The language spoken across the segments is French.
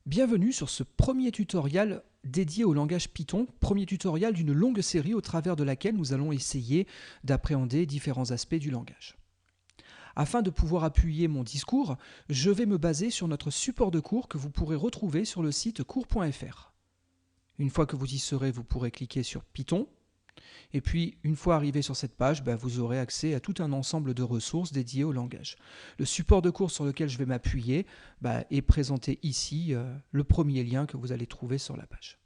Bienvenue sur ce premier tutoriel dédié au langage Python, premier tutoriel d'une longue série au travers de laquelle nous allons essayer d'appréhender différents aspects du langage. Afin de pouvoir appuyer mon discours, je vais me baser sur notre support de cours que vous pourrez retrouver sur le site cours.fr. Une fois que vous y serez, vous pourrez cliquer sur Python. Et puis, une fois arrivé sur cette page, vous aurez accès à tout un ensemble de ressources dédiées au langage. Le support de cours sur lequel je vais m'appuyer est présenté ici, le premier lien que vous allez trouver sur la page.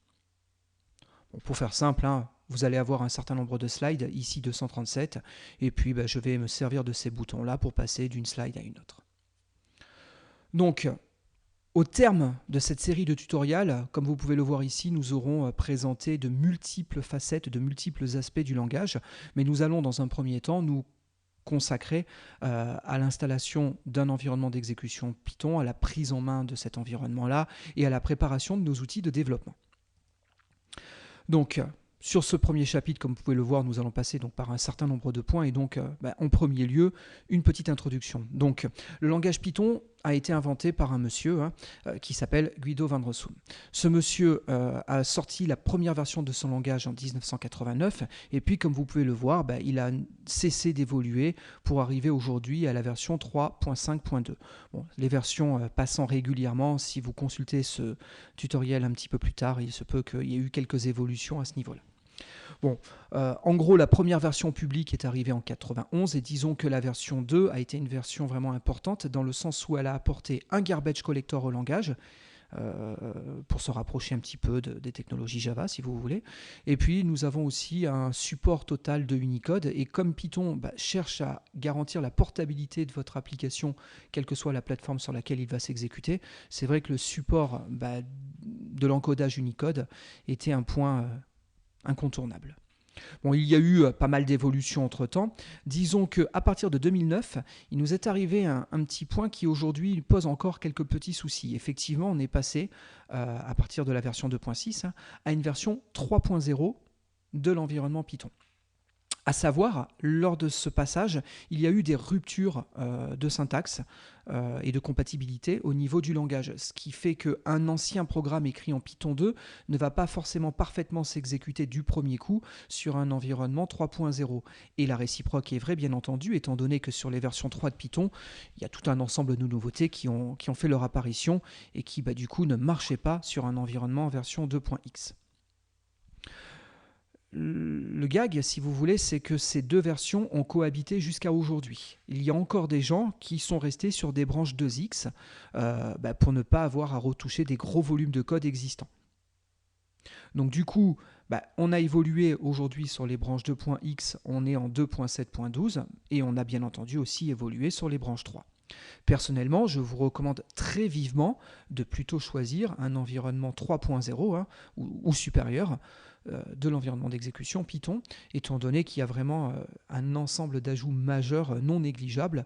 Bon, pour faire simple, vous allez avoir un certain nombre de slides, ici 237, et puis je vais me servir de ces boutons-là pour passer d'une slide à une autre. Donc, au terme de cette série de tutoriels, comme vous pouvez le voir ici, nous aurons présenté de multiples facettes, de multiples aspects du langage, mais nous allons dans un premier temps nous consacrer à l'installation d'un environnement d'exécution Python, à la prise en main de cet environnement-là et à la préparation de nos outils de développement. Donc, sur ce premier chapitre, comme vous pouvez le voir, nous allons passer par un certain nombre de points et donc, en premier lieu, une petite introduction. Donc, le langage Python a été inventé par un monsieur qui s'appelle Guido van Rossum. Ce monsieur a sorti la première version de son langage en 1989 et puis, comme vous pouvez le voir, il a cessé d'évoluer pour arriver aujourd'hui à la version 3.5.2. Bon, les versions passant régulièrement, si vous consultez ce tutoriel un petit peu plus tard, il se peut qu'il y ait eu quelques évolutions à ce niveau-là. Bon, en gros, la première version publique est arrivée en 91 et disons que la version 2 a été une version vraiment importante dans le sens où elle a apporté un garbage collector au langage pour se rapprocher un petit peu des technologies Java, si vous voulez. Et puis, nous avons aussi un support total de Unicode. Et comme Python cherche à garantir la portabilité de votre application, quelle que soit la plateforme sur laquelle il va s'exécuter, c'est vrai que le support de l'encodage Unicode était un point incontournable. Bon, il y a eu pas mal d'évolutions entre-temps. Disons qu'à partir de 2009, il nous est arrivé un petit point qui aujourd'hui pose encore quelques petits soucis. Effectivement, on est passé, à partir de la version 2.6, à une version 3.0 de l'environnement Python. À savoir, lors de ce passage, il y a eu des ruptures de syntaxe et de compatibilité au niveau du langage, ce qui fait qu'un ancien programme écrit en Python 2 ne va pas forcément parfaitement s'exécuter du premier coup sur un environnement 3.0. Et la réciproque est vraie, bien entendu, étant donné que sur les versions 3 de Python, il y a tout un ensemble de nouveautés qui ont fait leur apparition et qui, du coup, ne marchaient pas sur un environnement en version 2.x. Le gag, si vous voulez, c'est que ces deux versions ont cohabité jusqu'à aujourd'hui. Il y a encore des gens qui sont restés sur des branches 2x pour ne pas avoir à retoucher des gros volumes de code existants. Donc du coup, on a évolué aujourd'hui sur les branches 2.x, on est en 2.7.12 et on a bien entendu aussi évolué sur les branches 3. Personnellement, je vous recommande très vivement de plutôt choisir un environnement 3.0 ou supérieur de l'environnement d'exécution Python, étant donné qu'il y a vraiment un ensemble d'ajouts majeurs non négligeables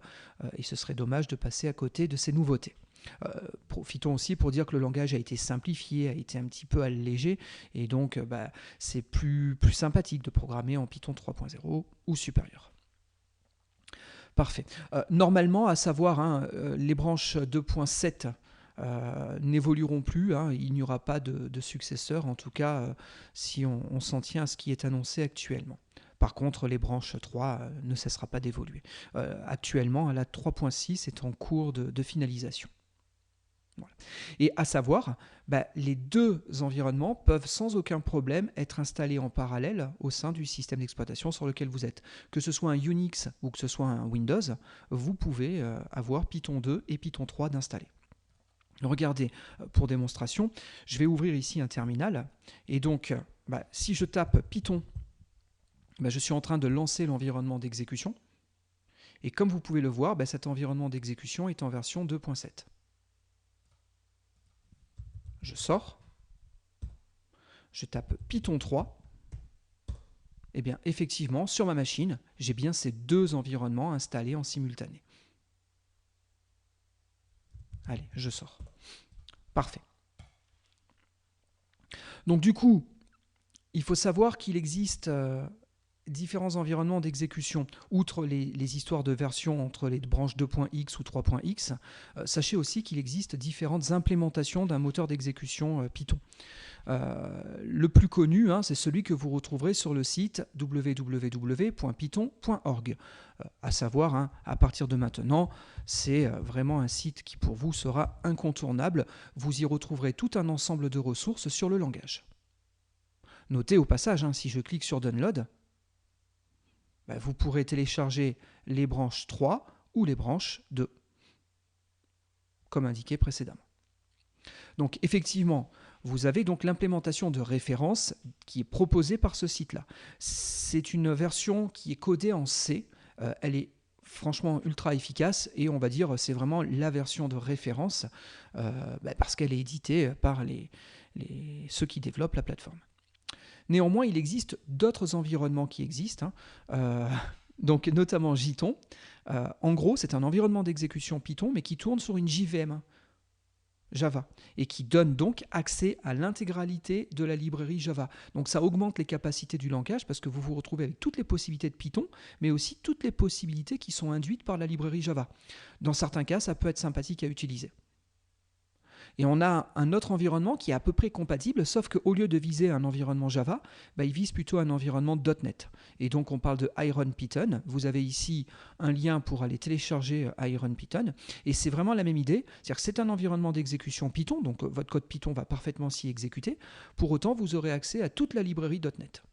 et ce serait dommage de passer à côté de ces nouveautés. Profitons aussi pour dire que le langage a été simplifié, a été un petit peu allégé et donc c'est plus sympathique de programmer en Python 3.0 ou supérieur. Parfait. Normalement, à savoir, les branches 2.7 n'évolueront plus, il n'y aura pas de successeur, en tout cas si on s'en tient à ce qui est annoncé actuellement. Par contre, les branches 3 ne cessera pas d'évoluer. Actuellement, la 3.6 est en cours de finalisation. Voilà. Et à savoir, les deux environnements peuvent sans aucun problème être installés en parallèle au sein du système d'exploitation sur lequel vous êtes. Que ce soit un Unix ou que ce soit un Windows, vous pouvez avoir Python 2 et Python 3 d'installer. Regardez, pour démonstration, je vais ouvrir ici un terminal et donc si je tape Python, je suis en train de lancer l'environnement d'exécution et comme vous pouvez le voir, cet environnement d'exécution est en version 2.7. Je sors, je tape Python 3, et bien effectivement sur ma machine, j'ai bien ces deux environnements installés en simultané. Allez, je sors. Parfait. Donc du coup, il faut savoir qu'il existe différents environnements d'exécution, outre les histoires de version entre les branches 2.x ou 3.x, sachez aussi qu'il existe différentes implémentations d'un moteur d'exécution Python. Le plus connu, c'est celui que vous retrouverez sur le site www.python.org. À savoir, à partir de maintenant, c'est vraiment un site qui pour vous sera incontournable. Vous y retrouverez tout un ensemble de ressources sur le langage. Notez au passage, si je clique sur Download, vous pourrez télécharger les branches 3 ou les branches 2, comme indiqué précédemment. Donc effectivement, vous avez donc l'implémentation de référence qui est proposée par ce site-là. C'est une version qui est codée en C. Elle est franchement ultra efficace et on va dire c'est vraiment la version de référence parce qu'elle est éditée par ceux qui développent la plateforme. Néanmoins, il existe d'autres environnements qui existent, donc notamment Jython. En gros, c'est un environnement d'exécution Python, mais qui tourne sur une JVM Java, et qui donne donc accès à l'intégralité de la librairie Java. Donc ça augmente les capacités du langage, parce que vous vous retrouvez avec toutes les possibilités de Python, mais aussi toutes les possibilités qui sont induites par la librairie Java. Dans certains cas, ça peut être sympathique à utiliser. Et on a un autre environnement qui est à peu près compatible, sauf qu'au lieu de viser un environnement Java, il vise plutôt un environnement .NET. Et donc on parle de IronPython. Vous avez ici un lien pour aller télécharger IronPython. Et c'est vraiment la même idée, c'est-à-dire que c'est un environnement d'exécution Python, donc votre code Python va parfaitement s'y exécuter. Pour autant, vous aurez accès à toute la librairie .NET.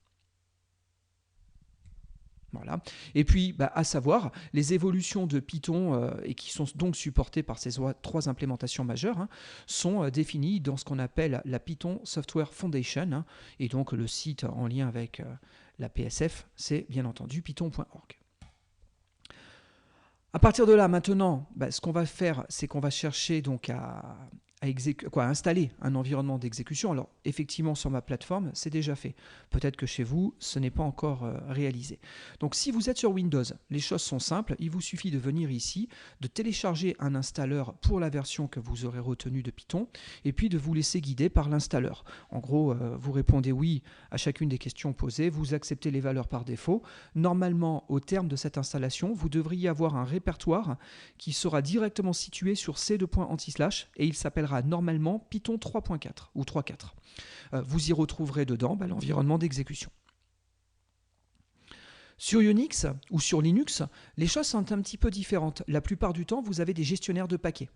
Voilà. Et puis, à savoir, les évolutions de Python, et qui sont donc supportées par ces trois implémentations majeures, sont définies dans ce qu'on appelle la Python Software Foundation. Et donc, le site en lien avec la PSF, c'est bien entendu python.org. À partir de là, maintenant, ce qu'on va faire, c'est qu'on va chercher donc à installer un environnement d'exécution. Alors, effectivement, sur ma plateforme, c'est déjà fait. Peut-être que chez vous, ce n'est pas encore réalisé. Donc, si vous êtes sur Windows, les choses sont simples. Il vous suffit de venir ici, de télécharger un installeur pour la version que vous aurez retenue de Python, et puis de vous laisser guider par l'installeur. En gros, vous répondez oui à chacune des questions posées, vous acceptez les valeurs par défaut. Normalement, au terme de cette installation, vous devriez avoir un répertoire qui sera directement situé sur c2.anti/, et il s'appellera normalement Python 3.4 ou 3.4. Vous y retrouverez dedans l'environnement d'exécution. Sur Unix ou sur Linux, les choses sont un petit peu différentes. La plupart du temps, vous avez des gestionnaires de paquets.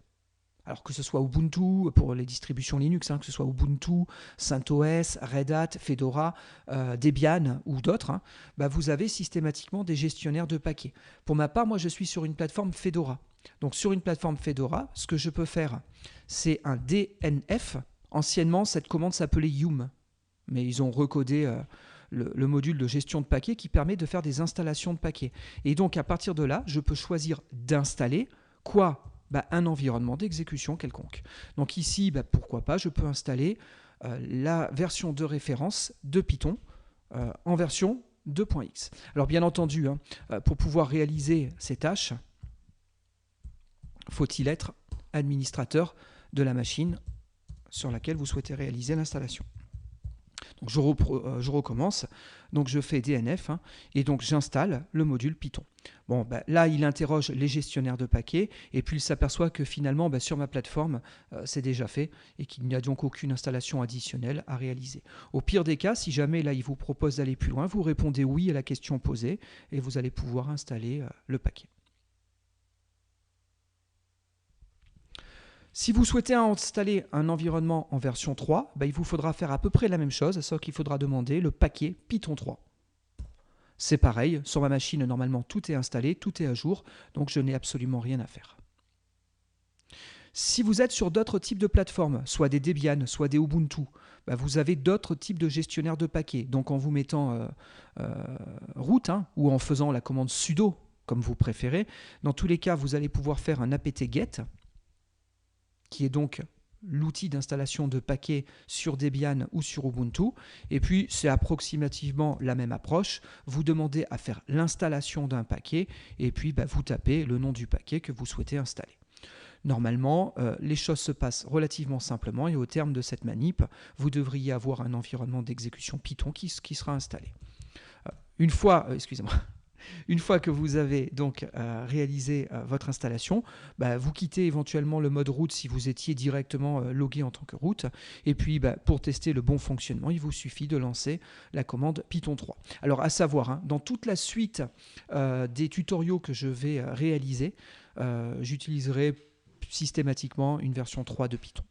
Alors que ce soit Ubuntu pour les distributions Linux, que ce soit Ubuntu, CentOS, Red Hat, Fedora, Debian ou d'autres, vous avez systématiquement des gestionnaires de paquets. Pour ma part, moi je suis sur une plateforme Fedora. Donc sur une plateforme Fedora, ce que je peux faire, c'est un DNF. Anciennement, cette commande s'appelait Yum, mais ils ont recodé le module de gestion de paquets qui permet de faire des installations de paquets. Et donc à partir de là, je peux choisir d'installer quoi ? Un environnement d'exécution quelconque. Donc ici, pourquoi pas, je peux installer la version de référence de Python en version 2.x. Alors bien entendu, pour pouvoir réaliser ces tâches, faut-il être administrateur de la machine sur laquelle vous souhaitez réaliser l'installation. Donc je recommence, donc je fais DNF et donc j'installe le module Python. Bon, là il interroge les gestionnaires de paquets et puis il s'aperçoit que finalement sur ma plateforme c'est déjà fait et qu'il n'y a donc aucune installation additionnelle à réaliser. Au pire des cas, si jamais là il vous propose d'aller plus loin, vous répondez oui à la question posée et vous allez pouvoir installer le paquet. Si vous souhaitez installer un environnement en version 3, il vous faudra faire à peu près la même chose, sauf qu'il faudra demander le paquet Python 3. C'est pareil, sur ma machine, normalement, tout est installé, tout est à jour, donc je n'ai absolument rien à faire. Si vous êtes sur d'autres types de plateformes, soit des Debian, soit des Ubuntu, vous avez d'autres types de gestionnaires de paquets. Donc en vous mettant root ou en faisant la commande sudo, comme vous préférez, dans tous les cas, vous allez pouvoir faire un apt-get, qui est donc l'outil d'installation de paquets sur Debian ou sur Ubuntu. Et puis, c'est approximativement la même approche. Vous demandez à faire l'installation d'un paquet et puis vous tapez le nom du paquet que vous souhaitez installer. Normalement, les choses se passent relativement simplement et au terme de cette manip, vous devriez avoir un environnement d'exécution Python qui sera installé. Une fois, excusez-moi, une fois que vous avez donc réalisé votre installation, vous quittez éventuellement le mode route si vous étiez directement logué en tant que route. Et puis pour tester le bon fonctionnement, il vous suffit de lancer la commande Python 3. Alors à savoir, hein, dans toute la suite des tutoriaux que je vais réaliser, j'utiliserai systématiquement une version 3 de Python.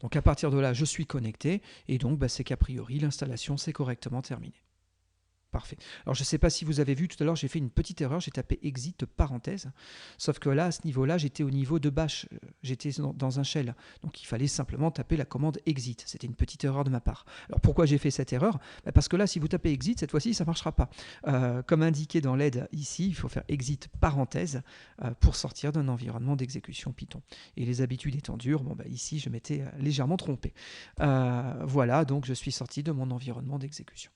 Donc à partir de là, je suis connecté et donc c'est qu'a priori l'installation s'est correctement terminée. Parfait. Alors je ne sais pas si vous avez vu tout à l'heure, j'ai fait une petite erreur, j'ai tapé exit parenthèse, sauf que là, à ce niveau-là, j'étais au niveau de bash, j'étais dans un shell, donc il fallait simplement taper la commande exit. C'était une petite erreur de ma part. Alors pourquoi j'ai fait cette erreur? Parce que là, si vous tapez exit, cette fois-ci, ça ne marchera pas. Comme indiqué dans l'aide ici, il faut faire exit parenthèse pour sortir d'un environnement d'exécution Python. Et les habitudes étant dures, ici, je m'étais légèrement trompé. Voilà, donc je suis sorti de mon environnement d'exécution.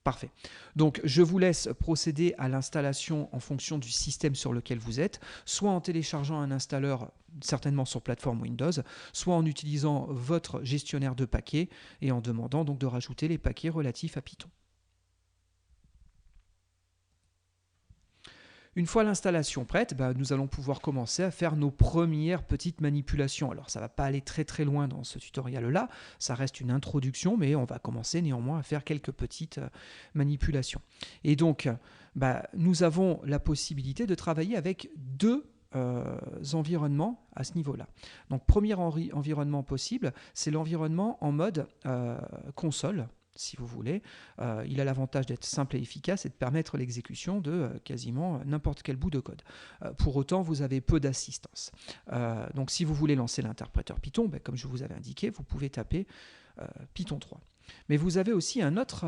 Parfait. Donc, je vous laisse procéder à l'installation en fonction du système sur lequel vous êtes, soit en téléchargeant un installeur, certainement sur plateforme Windows, soit en utilisant votre gestionnaire de paquets et en demandant donc de rajouter les paquets relatifs à Python. Une fois l'installation prête, nous allons pouvoir commencer à faire nos premières petites manipulations. Alors ça ne va pas aller très très loin dans ce tutoriel-là, ça reste une introduction, mais on va commencer néanmoins à faire quelques petites manipulations. Et donc, nous avons la possibilité de travailler avec deux environnements à ce niveau-là. Donc premier environnement possible, c'est l'environnement en mode console, si vous voulez. Il a l'avantage d'être simple et efficace et de permettre l'exécution de quasiment n'importe quel bout de code. Pour autant, vous avez peu d'assistance. Donc si vous voulez lancer l'interpréteur Python, comme je vous avais indiqué, vous pouvez taper Python 3. Mais vous avez aussi un autre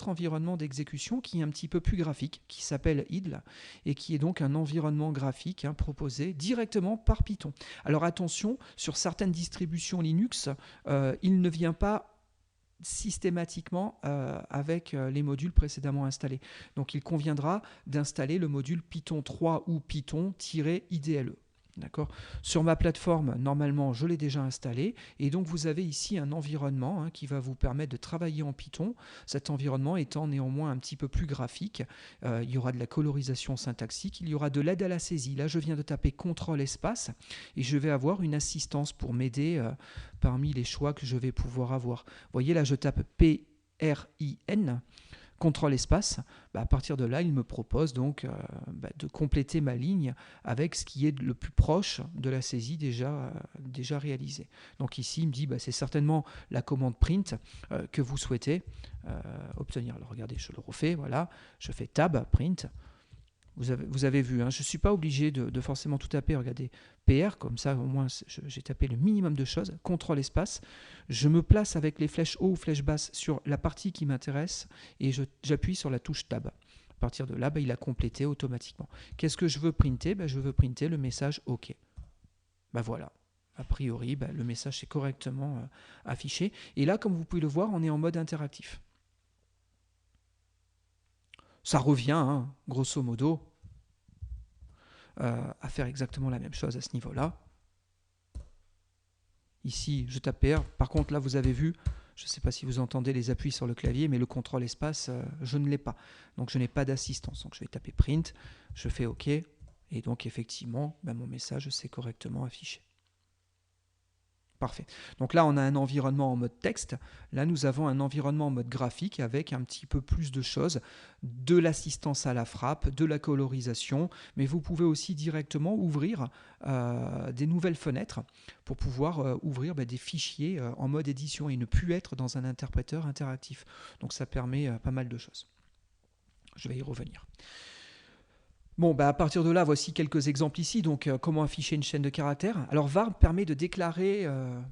environnement d'exécution qui est un petit peu plus graphique, qui s'appelle idle, et qui est donc un environnement graphique proposé directement par Python. Alors attention, sur certaines distributions Linux, il ne vient pas systématiquement avec les modules précédemment installés. Donc il conviendra d'installer le module Python 3 ou Python-IDLE. D'accord. Sur ma plateforme, normalement, je l'ai déjà installé. Et donc, vous avez ici un environnement qui va vous permettre de travailler en Python. Cet environnement étant néanmoins un petit peu plus graphique. Il y aura de la colorisation syntaxique. Il y aura de l'aide à la saisie. Là, je viens de taper CTRL espace et je vais avoir une assistance pour m'aider parmi les choix que je vais pouvoir avoir. Vous voyez, là, je tape PRIN. CTRL espace, à partir de là, il me propose donc de compléter ma ligne avec ce qui est le plus proche de la saisie déjà réalisée. Donc ici, il me dit c'est certainement la commande print que vous souhaitez obtenir. Alors regardez, je le refais, voilà, je fais tab, print. Vous avez vu, je ne suis pas obligé de forcément tout taper. Regardez, PR, comme ça au moins j'ai tapé le minimum de choses. CTRL espace. Je me place avec les flèches haut ou flèches basse sur la partie qui m'intéresse et j'appuie sur la touche Tab. À partir de là, il a complété automatiquement. Qu'est-ce que je veux printer? Je veux printer le message OK. Voilà. A priori, le message est correctement affiché. Et là, comme vous pouvez le voir, on est en mode interactif. Ça revient, grosso modo, à faire exactement la même chose à ce niveau-là. Ici, je tape PR. Par contre, là, vous avez vu, je ne sais pas si vous entendez les appuis sur le clavier, mais le CTRL espace, je ne l'ai pas. Donc, je n'ai pas d'assistance. Donc, je vais taper print, je fais OK. Et donc, effectivement, mon message s'est correctement affiché. Parfait. Donc là, on a un environnement en mode texte. Là, nous avons un environnement en mode graphique avec un petit peu plus de choses, de l'assistance à la frappe, de la colorisation, mais vous pouvez aussi directement ouvrir des nouvelles fenêtres pour pouvoir ouvrir des fichiers en mode édition et ne plus être dans un interpréteur interactif. Donc ça permet pas mal de choses. Je vais y revenir. Bon, à partir de là, voici quelques exemples ici. Donc, comment afficher une chaîne de caractères. Alors, var permet de déclarer...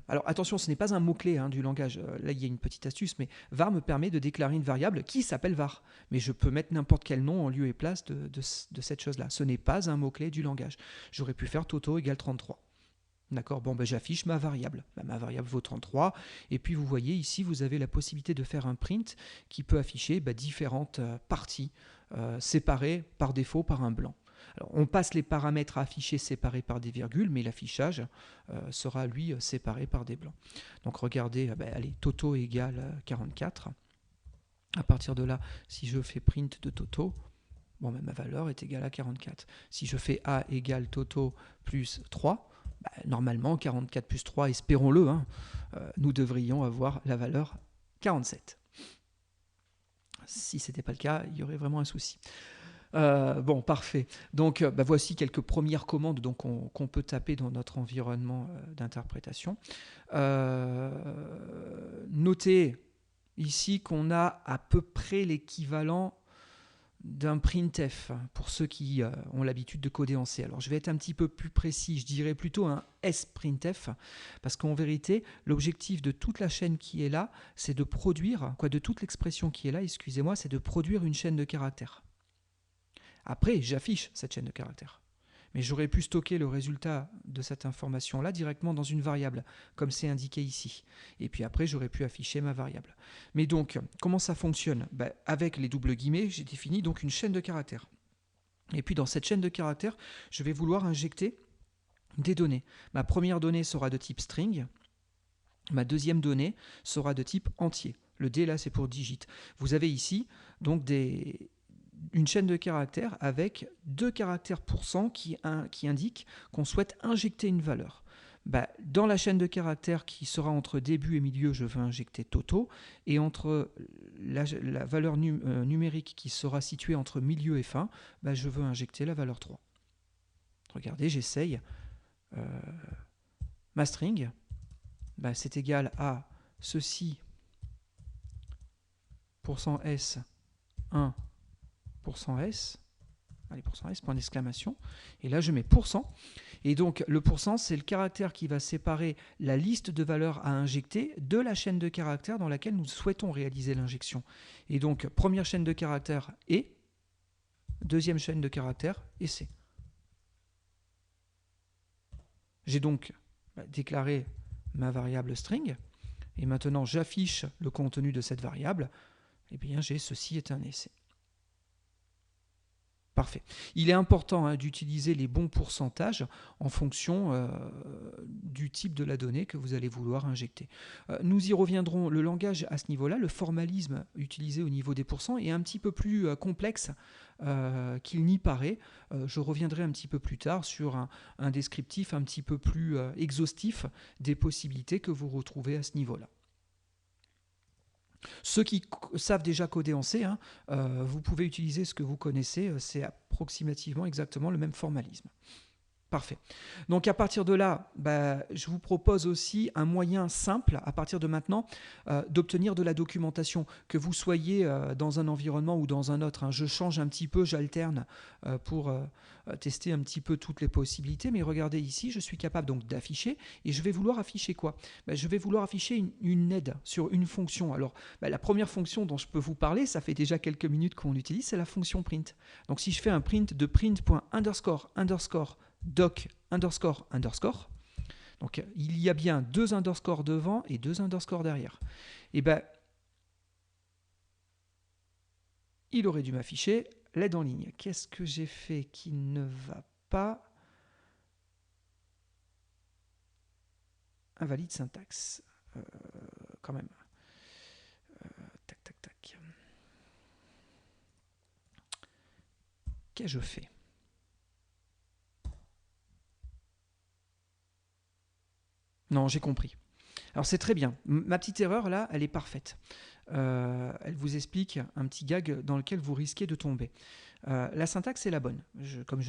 alors, attention, ce n'est pas un mot-clé du langage. Là, il y a une petite astuce, mais var me permet de déclarer une variable qui s'appelle var. Mais je peux mettre n'importe quel nom en lieu et place de cette chose-là. Ce n'est pas un mot-clé du langage. J'aurais pu faire toto égale 33. D'accord, j'affiche ma variable. Ma variable vaut 33. Et puis, vous voyez, ici, vous avez la possibilité de faire un print qui peut afficher différentes parties séparées par défaut par un blanc. Alors, on passe les paramètres à afficher séparés par des virgules, mais l'affichage sera, lui, séparé par des blancs. Donc, regardez, allez, Toto égale 44. À partir de là, si je fais print de Toto, bon, ma valeur est égale à 44. Si je fais A égale Toto plus 3, normalement, 44 plus 3, espérons-le, hein, nous devrions avoir la valeur 47. Si ce n'était pas le cas, il y aurait vraiment un souci. Bon, parfait. Donc, voici quelques premières commandes qu'on peut taper dans notre environnement d'interprétation. Notez ici qu'on a à peu près l'équivalent d'un printf, pour ceux qui ont l'habitude de coder en C. Alors je vais être un petit peu plus précis, je dirais plutôt un sprintf, parce qu'en vérité, l'objectif de toute la chaîne qui est là, c'est de produire, de toute l'expression qui est là, excusez-moi, c'est de produire une chaîne de caractères. Après, j'affiche cette chaîne de caractères. Mais j'aurais pu stocker le résultat de cette information-là directement dans une variable, comme c'est indiqué ici. Et puis après, j'aurais pu afficher ma variable. Mais donc, comment ça fonctionne? Avec les doubles guillemets, j'ai défini donc une chaîne de caractères. Et puis dans cette chaîne de caractères, je vais vouloir injecter des données. Ma première donnée sera de type string. Ma deuxième donnée sera de type entier. Le D, là, c'est pour digit. Vous avez ici donc une chaîne de caractères avec 2 caractères % qui indiquent qu'on souhaite injecter une valeur. Dans la chaîne de caractères qui sera entre début et milieu, je veux injecter Toto, et entre la valeur numérique qui sera située entre milieu et fin, je veux injecter la valeur 3. Regardez, j'essaye. Ma string, c'est égal à ceci, %s 1, %s, allez, %s, point d'exclamation, et là je mets %, et donc le %, c'est le caractère qui va séparer la liste de valeurs à injecter de la chaîne de caractères dans laquelle nous souhaitons réaliser l'injection. Et donc, première chaîne de caractères et, deuxième chaîne de caractères et C. J'ai donc déclaré ma variable string, et maintenant j'affiche le contenu de cette variable, et bien j'ai ceci est un essai. Parfait. Il est important d'utiliser les bons pourcentages en fonction du type de la donnée que vous allez vouloir injecter. Nous y reviendrons. Le langage à ce niveau-là, le formalisme utilisé au niveau des pourcents est un petit peu plus complexe qu'il n'y paraît. Je reviendrai un petit peu plus tard sur un descriptif un petit peu plus exhaustif des possibilités que vous retrouvez à ce niveau-là. Ceux qui savent déjà coder en C, vous pouvez utiliser ce que vous connaissez, c'est approximativement exactement le même formalisme. Parfait. Donc à partir de là, je vous propose aussi un moyen simple, à partir de maintenant, d'obtenir de la documentation, que vous soyez dans un environnement ou dans un autre. Je change un petit peu, j'alterne pour tester un petit peu toutes les possibilités, mais regardez ici, je suis capable donc d'afficher, et je vais vouloir afficher quoi? Je vais vouloir afficher une aide sur une fonction. Alors, la première fonction dont je peux vous parler, ça fait déjà quelques minutes qu'on l'utilise, c'est la fonction print. Donc si je fais un print de print.underscore doc underscore underscore, donc il y a bien 2 underscores devant et 2 underscores derrière. Et il aurait dû m'afficher l'aide en ligne. Qu'est-ce que j'ai fait qui ne va pas? Invalide syntaxe. Quand même. Tac, tac, tac. Qu'ai-je fait? Non, j'ai compris. Alors c'est très bien. Ma petite erreur là, elle est parfaite. Elle vous explique un petit gag dans lequel vous risquez de tomber. La syntaxe est la bonne. Comme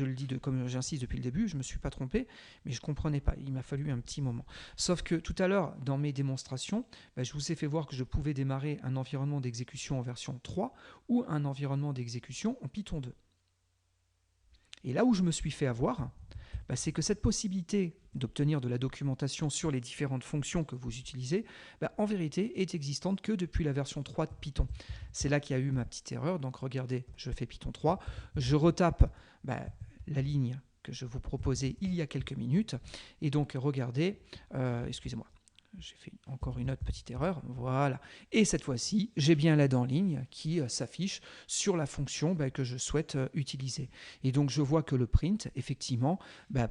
j'insiste depuis le début, je ne me suis pas trompé, mais je ne comprenais pas. Il m'a fallu un petit moment. Sauf que tout à l'heure, dans mes démonstrations, je vous ai fait voir que je pouvais démarrer un environnement d'exécution en version 3 ou un environnement d'exécution en Python 2. Et là où je me suis fait avoir, c'est que cette possibilité d'obtenir de la documentation sur les différentes fonctions que vous utilisez, en vérité, est existante que depuis la version 3 de Python. C'est là qu'il y a eu ma petite erreur. Donc regardez, je fais Python 3, je retape la ligne que je vous proposais il y a quelques minutes, et donc regardez, excusez-moi, j'ai fait encore une autre petite erreur, voilà. Et cette fois-ci, j'ai bien l'aide en ligne qui s'affiche sur la fonction que je souhaite utiliser. Et donc je vois que le print, effectivement,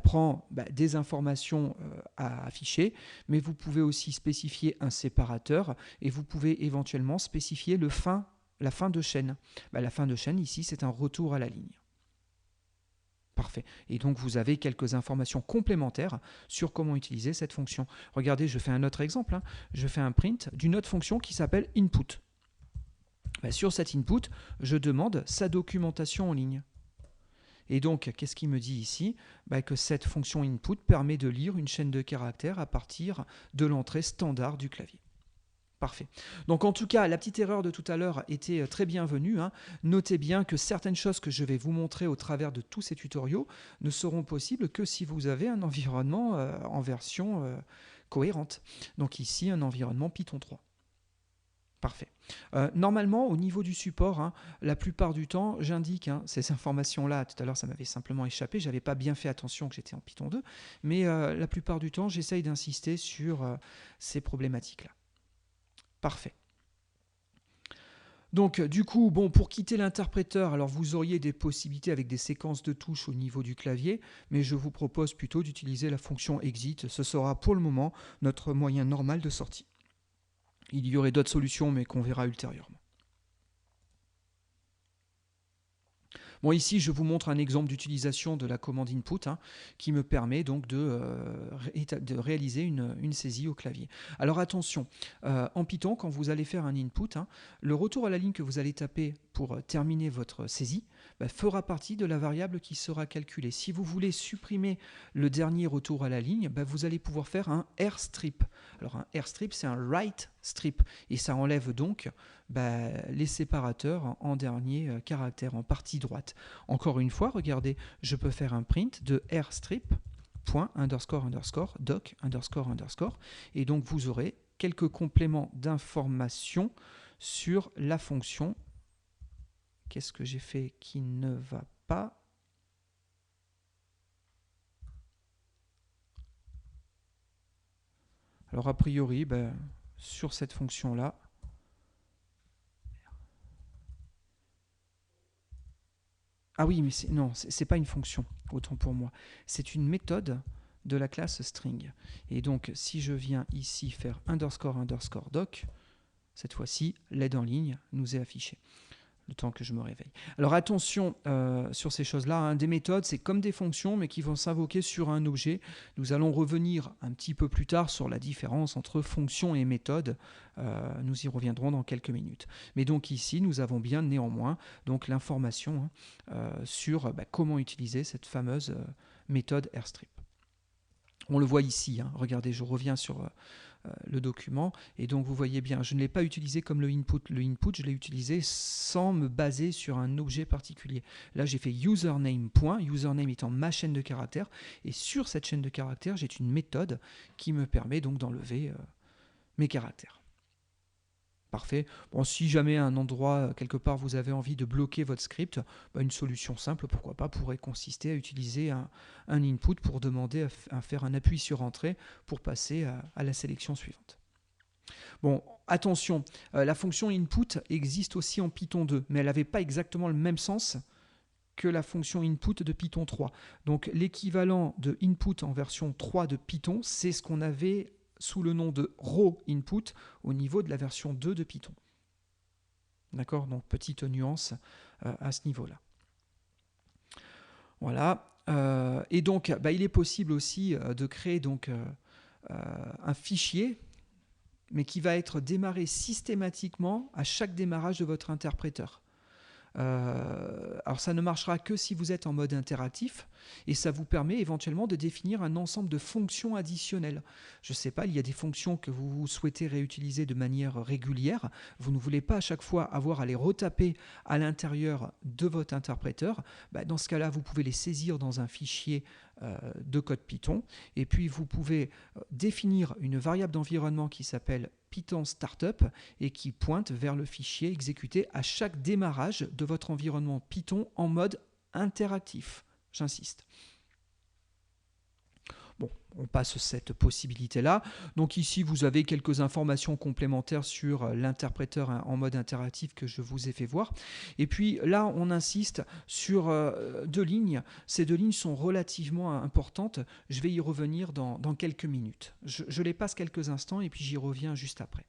prend des informations à afficher, mais vous pouvez aussi spécifier un séparateur et vous pouvez éventuellement spécifier la fin de chaîne. La fin de chaîne, ici, c'est un retour à la ligne. Parfait. Et donc, vous avez quelques informations complémentaires sur comment utiliser cette fonction. Regardez, je fais un autre exemple. Je fais un print d'une autre fonction qui s'appelle input. Sur cet input, je demande sa documentation en ligne. Et donc, qu'est-ce qu'il me dit ici? Que cette fonction input permet de lire une chaîne de caractères à partir de l'entrée standard du clavier. Parfait. Donc en tout cas, la petite erreur de tout à l'heure était très bienvenue. Notez bien que certaines choses que je vais vous montrer au travers de tous ces tutoriaux ne seront possibles que si vous avez un environnement en version cohérente. Donc ici, un environnement Python 3. Parfait. Normalement, au niveau du support, la plupart du temps, j'indique ces informations-là. Tout à l'heure, ça m'avait simplement échappé. Je n'avais pas bien fait attention que j'étais en Python 2. Mais la plupart du temps, j'essaye d'insister sur ces problématiques-là. Parfait. Donc du coup, pour quitter l'interpréteur, alors vous auriez des possibilités avec des séquences de touches au niveau du clavier, mais je vous propose plutôt d'utiliser la fonction exit. Ce sera pour le moment notre moyen normal de sortie. Il y aurait d'autres solutions, mais qu'on verra ultérieurement. Bon, ici, je vous montre un exemple d'utilisation de la commande input qui me permet donc de réaliser une saisie au clavier. Alors attention, en Python, quand vous allez faire un input, le retour à la ligne que vous allez taper pour terminer votre saisie fera partie de la variable qui sera calculée. Si vous voulez supprimer le dernier retour à la ligne, vous allez pouvoir faire un rstrip. Alors un rstrip, c'est un write strip, et ça enlève donc les séparateurs en dernier caractère, en partie droite. Encore une fois, regardez, je peux faire un print de rstrip, point, underscore, underscore, doc, underscore, underscore, et donc vous aurez quelques compléments d'information sur la fonction. Qu'est-ce que j'ai fait qui ne va pas? Alors a priori, sur cette fonction-là, ah oui, mais non, c'est pas une fonction, autant pour moi. C'est une méthode de la classe string. Et donc, si je viens ici faire underscore underscore doc, cette fois-ci, l'aide en ligne nous est affichée. Le temps que je me réveille. Alors attention sur ces choses-là, des méthodes, c'est comme des fonctions, mais qui vont s'invoquer sur un objet. Nous allons revenir un petit peu plus tard sur la différence entre fonction et méthode. Nous y reviendrons dans quelques minutes. Mais donc ici, nous avons bien néanmoins donc l'information sur comment utiliser cette fameuse méthode rstrip. On le voit ici, regardez, je reviens sur le document, et donc vous voyez bien, je ne l'ai pas utilisé comme le input. Le input, je l'ai utilisé sans me baser sur un objet particulier. Là, j'ai fait username point, username étant ma chaîne de caractères, et sur cette chaîne de caractères, j'ai une méthode qui me permet donc d'enlever mes caractères. Parfait. Bon, si jamais à un endroit, quelque part, vous avez envie de bloquer votre script, une solution simple, pourquoi pas, pourrait consister à utiliser un input pour demander à faire un appui sur entrée pour passer à la sélection suivante. Bon, attention, la fonction input existe aussi en Python 2, mais elle n'avait pas exactement le même sens que la fonction input de Python 3. Donc l'équivalent de input en version 3 de Python, c'est ce qu'on avait sous le nom de raw input au niveau de la version 2 de Python. D'accord? Donc petite nuance à ce niveau-là. Voilà. Et donc, il est possible aussi de créer donc, un fichier, mais qui va être démarré systématiquement à chaque démarrage de votre interpréteur. Alors ça ne marchera que si vous êtes en mode interactif, et ça vous permet éventuellement de définir un ensemble de fonctions additionnelles. Je ne sais pas, il y a des fonctions que vous souhaitez réutiliser de manière régulière, vous ne voulez pas à chaque fois avoir à les retaper à l'intérieur de votre interpréteur. Dans ce cas-là, vous pouvez les saisir dans un fichier de code Python, et puis vous pouvez définir une variable d'environnement qui s'appelle Python Startup et qui pointe vers le fichier exécuté à chaque démarrage de votre environnement Python en mode interactif. J'insiste. Bon, on passe cette possibilité-là. Donc ici, vous avez quelques informations complémentaires sur l'interpréteur en mode interactif que je vous ai fait voir. Et puis là, on insiste sur deux lignes. Ces deux lignes sont relativement importantes. Je vais y revenir dans quelques minutes. Je les passe quelques instants et puis j'y reviens juste après.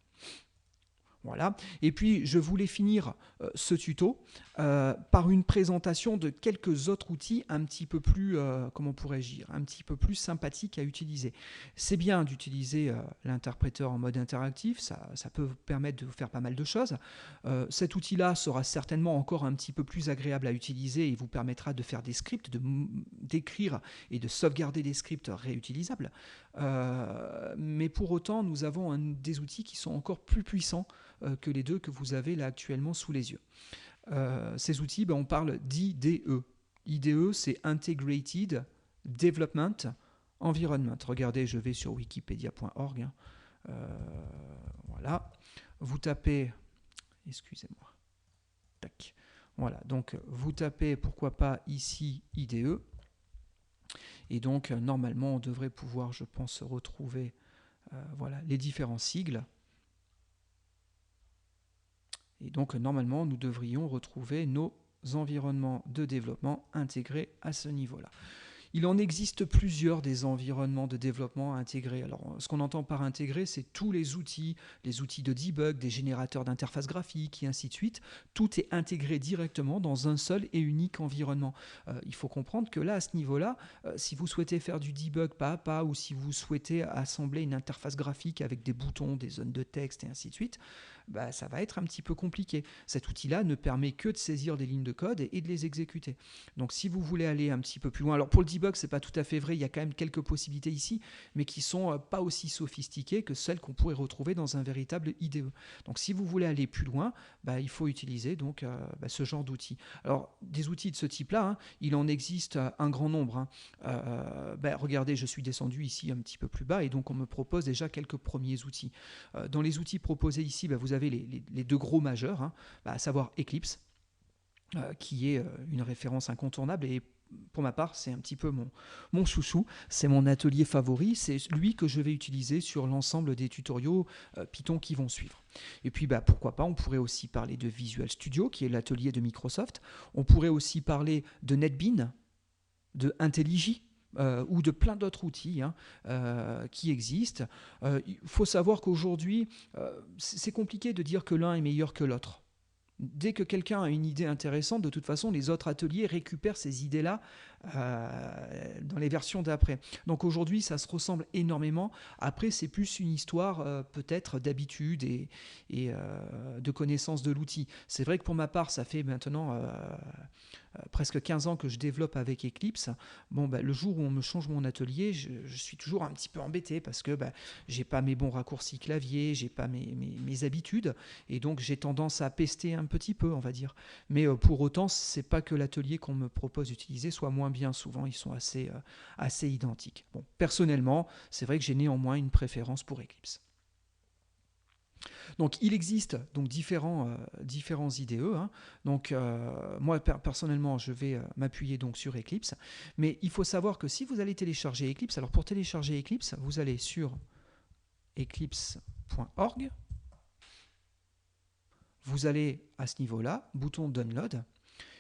Voilà. Et puis, je voulais finir ce tuto par une présentation de quelques autres outils un petit peu plus, comment pourrais-je dire, un petit peu plus sympathiques à utiliser. C'est bien d'utiliser l'interpréteur en mode interactif, ça peut vous permettre de faire pas mal de choses. Cet outil-là sera certainement encore un petit peu plus agréable à utiliser et vous permettra de faire des scripts, d'écrire et de sauvegarder des scripts réutilisables. Mais pour autant, nous avons des outils qui sont encore plus puissants que les deux que vous avez là actuellement sous les yeux. Ces outils, on parle d'IDE. IDE, c'est Integrated Development Environment. Regardez, je vais sur wikipedia.org. Voilà. Vous tapez, excusez-moi, tac. Voilà, donc vous tapez, pourquoi pas, ici IDE. Et donc, normalement, on devrait pouvoir, je pense, retrouver voilà, les différents sigles. Et donc, normalement, nous devrions retrouver nos environnements de développement intégrés à ce niveau-là. Il en existe plusieurs des environnements de développement intégrés. Alors, ce qu'on entend par intégré, c'est tous les outils de debug, des générateurs d'interface graphique, et ainsi de suite. Tout est intégré directement dans un seul et unique environnement. Il faut comprendre que là, à ce niveau-là, si vous souhaitez faire du debug pas à pas, ou si vous souhaitez assembler une interface graphique avec des boutons, des zones de texte, et ainsi de suite, ça va être un petit peu compliqué. Cet outil-là ne permet que de saisir des lignes de code et de les exécuter. Donc si vous voulez aller un petit peu plus loin, alors pour le debug, c'est pas tout à fait vrai, il y a quand même quelques possibilités ici, mais qui sont pas aussi sophistiquées que celles qu'on pourrait retrouver dans un véritable IDE. Donc si vous voulez aller plus loin, il faut utiliser donc ce genre d'outils. Alors des outils de ce type-là, il en existe un grand nombre. Regardez, je suis descendu ici un petit peu plus bas et donc on me propose déjà quelques premiers outils. Dans les outils proposés ici, vous avez les deux gros majeurs, à savoir Eclipse, qui est une référence incontournable et pour ma part, c'est un petit peu mon chouchou, c'est mon atelier favori, c'est lui que je vais utiliser sur l'ensemble des tutoriaux Python qui vont suivre. Et puis pourquoi pas, on pourrait aussi parler de Visual Studio, qui est l'atelier de Microsoft, on pourrait aussi parler de NetBeans, de IntelliJ, ou de plein d'autres outils qui existent. Il faut savoir qu'aujourd'hui, c'est compliqué de dire que l'un est meilleur que l'autre. Dès que quelqu'un a une idée intéressante, de toute façon, les autres ateliers récupèrent ces idées-là dans les versions d'après. Donc aujourd'hui, ça se ressemble énormément. Après, c'est plus une histoire peut-être d'habitude et de connaissance de l'outil. C'est vrai que pour ma part, ça fait maintenant presque 15 ans que je développe avec Eclipse. Le jour où on me change mon atelier, je suis toujours un petit peu embêté parce que j'ai pas mes bons raccourcis clavier, j'ai pas mes habitudes et donc j'ai tendance à pester un petit peu, on va dire. Mais pour autant, c'est pas que l'atelier qu'on me propose d'utiliser soit moins bien. Souvent, ils sont assez identiques. Bon, personnellement, c'est vrai que j'ai néanmoins une préférence pour Eclipse. Donc il existe donc différents IDE. Donc moi personnellement je vais m'appuyer donc sur Eclipse, mais il faut savoir que si vous allez télécharger Eclipse, alors pour télécharger Eclipse, vous allez sur eclipse.org, vous allez à ce niveau-là, bouton download.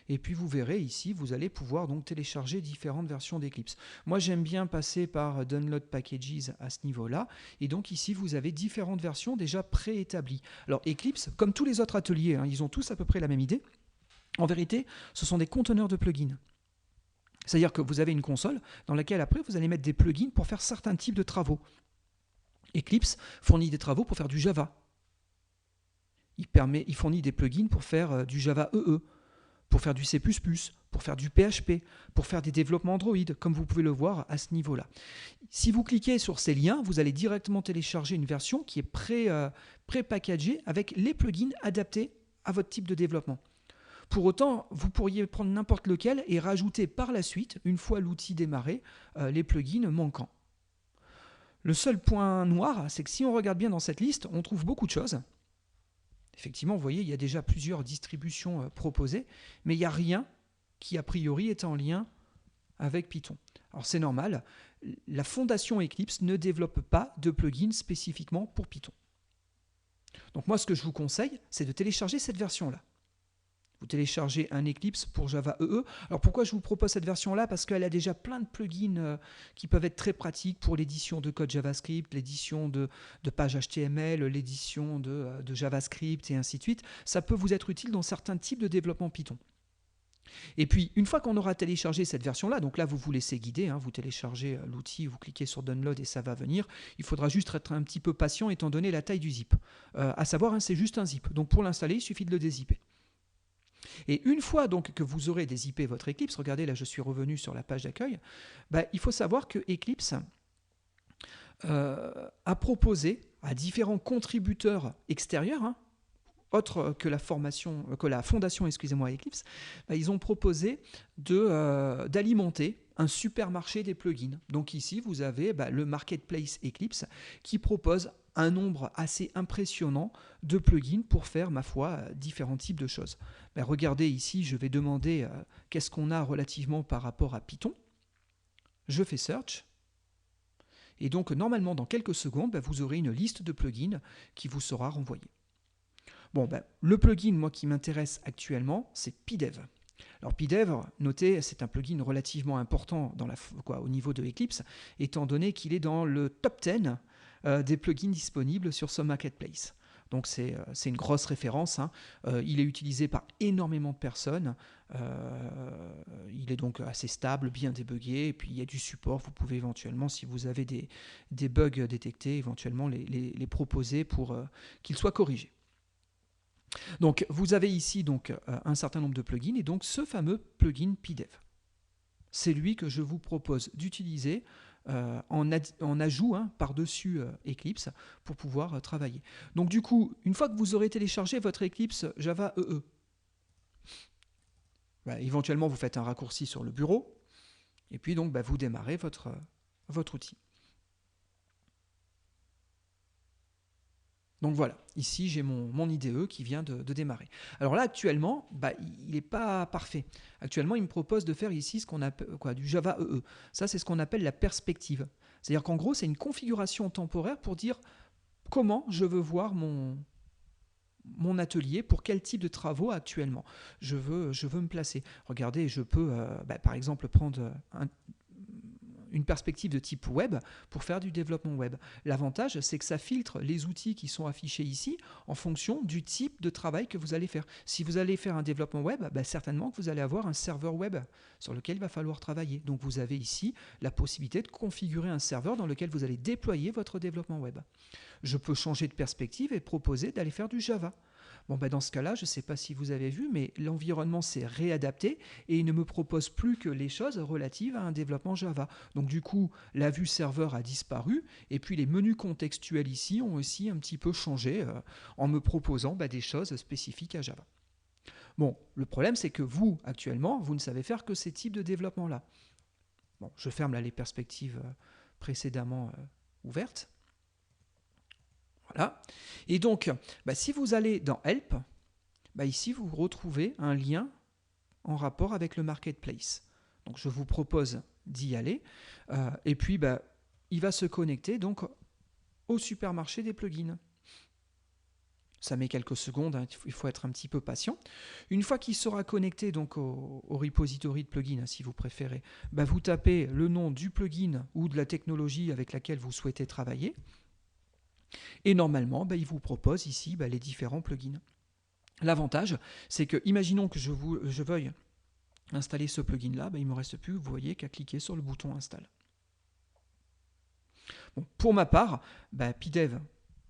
Et puis vous verrez ici, vous allez pouvoir donc télécharger différentes versions d'Eclipse. Moi j'aime bien passer par Download Packages à ce niveau-là. Et donc ici vous avez différentes versions déjà préétablies. Alors Eclipse, comme tous les autres ateliers, ils ont tous à peu près la même idée. En vérité, ce sont des conteneurs de plugins. C'est-à-dire que vous avez une console dans laquelle après vous allez mettre des plugins pour faire certains types de travaux. Eclipse fournit des travaux pour faire du Java. Il fournit des plugins pour faire du Java EE. Pour faire du C++, pour faire du PHP, pour faire des développements Android, comme vous pouvez le voir à ce niveau-là. Si vous cliquez sur ces liens, vous allez directement télécharger une version qui est pré-packagée avec les plugins adaptés à votre type de développement. Pour autant, vous pourriez prendre n'importe lequel et rajouter par la suite, une fois l'outil démarré, les plugins manquants. Le seul point noir, c'est que si on regarde bien dans cette liste, on trouve beaucoup de choses. Effectivement, vous voyez, il y a déjà plusieurs distributions proposées, mais il n'y a rien qui, a priori, est en lien avec Python. Alors c'est normal, la fondation Eclipse ne développe pas de plugin spécifiquement pour Python. Donc moi, ce que je vous conseille, c'est de télécharger cette version-là. Vous téléchargez un Eclipse pour Java EE. Alors pourquoi je vous propose cette version-là? Parce qu'elle a déjà plein de plugins qui peuvent être très pratiques pour l'édition de code JavaScript, l'édition de pages HTML, l'édition de JavaScript et ainsi de suite. Ça peut vous être utile dans certains types de développement Python. Et puis, une fois qu'on aura téléchargé cette version-là, donc là, vous vous laissez guider, hein, vous téléchargez l'outil, vous cliquez sur Download et ça va venir. Il faudra juste être un petit peu patient étant donné la taille du zip. À savoir, hein, c'est juste un zip. Donc pour l'installer, il suffit de le dézipper. Et une fois donc que vous aurez dézippé votre Eclipse, regardez là, je suis revenu sur la page d'accueil, il faut savoir que Eclipse a proposé à différents contributeurs extérieurs, hein, autre que la fondation Eclipse, ils ont proposé d'alimenter un supermarché des plugins. Donc ici, vous avez le Marketplace Eclipse qui propose un nombre assez impressionnant de plugins pour faire, ma foi, différents types de choses. Regardez ici, je vais demander qu'est-ce qu'on a relativement par rapport à Python. Je fais Search. Et donc, normalement, dans quelques secondes, vous aurez une liste de plugins qui vous sera renvoyée. Bon, le plugin, moi, qui m'intéresse actuellement, c'est PyDev. Alors PyDev, notez, c'est un plugin relativement important au niveau de Eclipse, étant donné qu'il est dans le top 10 des plugins disponibles sur ce marketplace. Donc c'est une grosse référence, hein. Il est utilisé par énormément de personnes, il est donc assez stable, bien débugué, et puis il y a du support, vous pouvez éventuellement, si vous avez des bugs détectés, éventuellement les proposer pour qu'ils soient corrigés. Donc vous avez ici donc un certain nombre de plugins et donc ce fameux plugin PyDev. C'est lui que je vous propose d'utiliser en ajout, hein, par-dessus Eclipse pour pouvoir travailler. Donc du coup, une fois que vous aurez téléchargé votre Eclipse Java EE, éventuellement vous faites un raccourci sur le bureau et puis donc vous démarrez votre outil. Donc voilà, ici j'ai mon IDE qui vient de démarrer. Alors là actuellement, il n'est pas parfait. Actuellement, il me propose de faire ici ce qu'on appelle du Java EE. Ça, c'est ce qu'on appelle la perspective. C'est-à-dire qu'en gros, c'est une configuration temporaire pour dire comment je veux voir mon atelier, pour quel type de travaux actuellement je veux me placer. Regardez, je peux par exemple prendre une perspective de type web pour faire du développement web. L'avantage, c'est que ça filtre les outils qui sont affichés ici en fonction du type de travail que vous allez faire. Si vous allez faire un développement web, certainement que vous allez avoir un serveur web sur lequel il va falloir travailler. Donc vous avez ici la possibilité de configurer un serveur dans lequel vous allez déployer votre développement web. Je peux changer de perspective et proposer d'aller faire du Java. Bon, dans ce cas-là, je ne sais pas si vous avez vu, mais l'environnement s'est réadapté et il ne me propose plus que les choses relatives à un développement Java. Donc du coup, la vue serveur a disparu et puis les menus contextuels ici ont aussi un petit peu changé en me proposant des choses spécifiques à Java. Bon, le problème, c'est que vous, actuellement, vous ne savez faire que ces types de développement-là. Bon, je ferme là les perspectives précédemment ouvertes. Voilà. Et donc, si vous allez dans Help, ici vous retrouvez un lien en rapport avec le Marketplace. Donc je vous propose d'y aller. Et puis, il va se connecter donc au supermarché des plugins. Ça met quelques secondes, hein, il faut être un petit peu patient. Une fois qu'il sera connecté donc au repository de plugins, hein, si vous préférez, vous tapez le nom du plugin ou de la technologie avec laquelle vous souhaitez travailler. Et normalement, il vous propose ici les différents plugins. L'avantage, c'est que, imaginons que je veuille installer ce plugin-là, il ne me reste plus, vous voyez, qu'à cliquer sur le bouton Install. Bon, pour ma part, PyDev,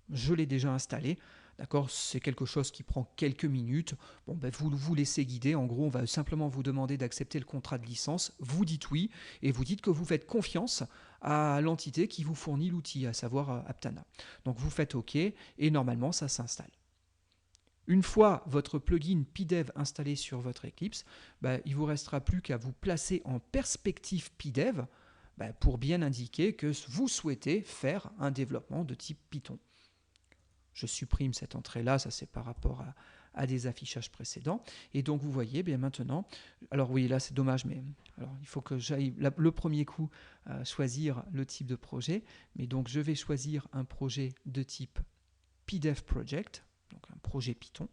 je l'ai déjà installé. D'accord, c'est quelque chose qui prend quelques minutes. Bon, vous vous laissez guider. En gros, on va simplement vous demander d'accepter le contrat de licence. Vous dites oui et vous dites que vous faites confiance à l'entité qui vous fournit l'outil, à savoir Aptana. Donc vous faites OK et normalement ça s'installe. Une fois votre plugin PyDev installé sur votre Eclipse, il ne vous restera plus qu'à vous placer en perspective PyDev pour bien indiquer que vous souhaitez faire un développement de type Python. Je supprime cette entrée-là, ça c'est par rapport à des affichages précédents. Et donc vous voyez, bien maintenant, alors oui, là c'est dommage, mais alors, il faut que j'aille le premier coup choisir le type de projet. Mais donc je vais choisir un projet de type PDF Project, donc un projet Python.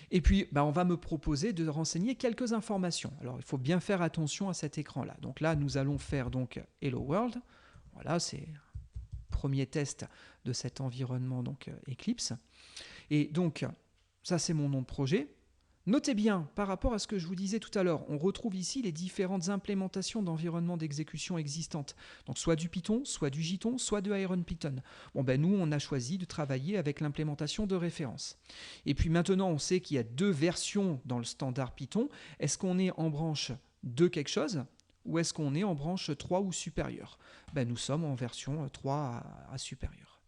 Et puis, on va me proposer de renseigner quelques informations. Alors, il faut bien faire attention à cet écran-là. Donc là, nous allons faire donc Hello World. Voilà, c'est le premier test de cet environnement donc Eclipse. Et donc, ça, c'est mon nom de projet. Notez bien, par rapport à ce que je vous disais tout à l'heure, on retrouve ici les différentes implémentations d'environnements d'exécution existantes. Donc soit du Python, soit du Jython, soit de IronPython. Bon, nous, on a choisi de travailler avec l'implémentation de référence. Et puis maintenant, on sait qu'il y a 2 versions dans le standard Python. Est-ce qu'on est en branche de quelque chose ou est-ce qu'on est en branche 3 ou supérieure? Nous sommes en version 3 à supérieure.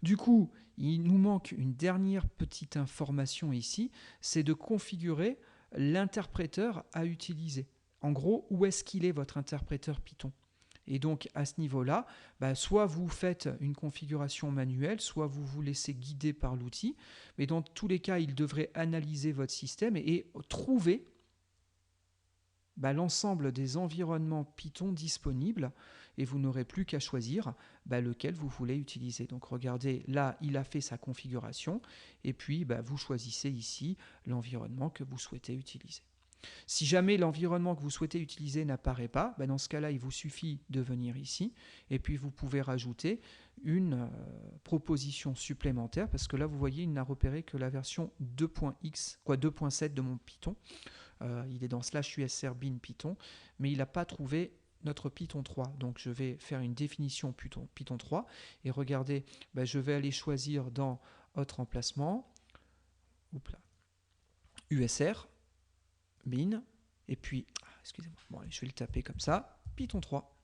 Du coup, il nous manque une dernière petite information ici, c'est de configurer l'interpréteur à utiliser. En gros, où est-ce qu'il est votre interpréteur Python? Et donc à ce niveau-là, soit vous faites une configuration manuelle, soit vous vous laissez guider par l'outil, mais dans tous les cas, il devrait analyser votre système et trouver l'ensemble des environnements Python disponibles et vous n'aurez plus qu'à choisir lequel vous voulez utiliser. Donc regardez, là, il a fait sa configuration et puis vous choisissez ici l'environnement que vous souhaitez utiliser. Si jamais l'environnement que vous souhaitez utiliser n'apparaît pas, dans ce cas-là, il vous suffit de venir ici et puis vous pouvez rajouter une proposition supplémentaire parce que là, vous voyez, il n'a repéré que la version 2.7 de mon Python. Il est dans /usr bin Python, mais il n'a pas trouvé notre Python 3. Donc je vais faire une définition Python 3 et regardez, je vais aller choisir dans autre emplacement, usr bin, et puis, excusez-moi, bon, allez, je vais le taper comme ça, Python 3.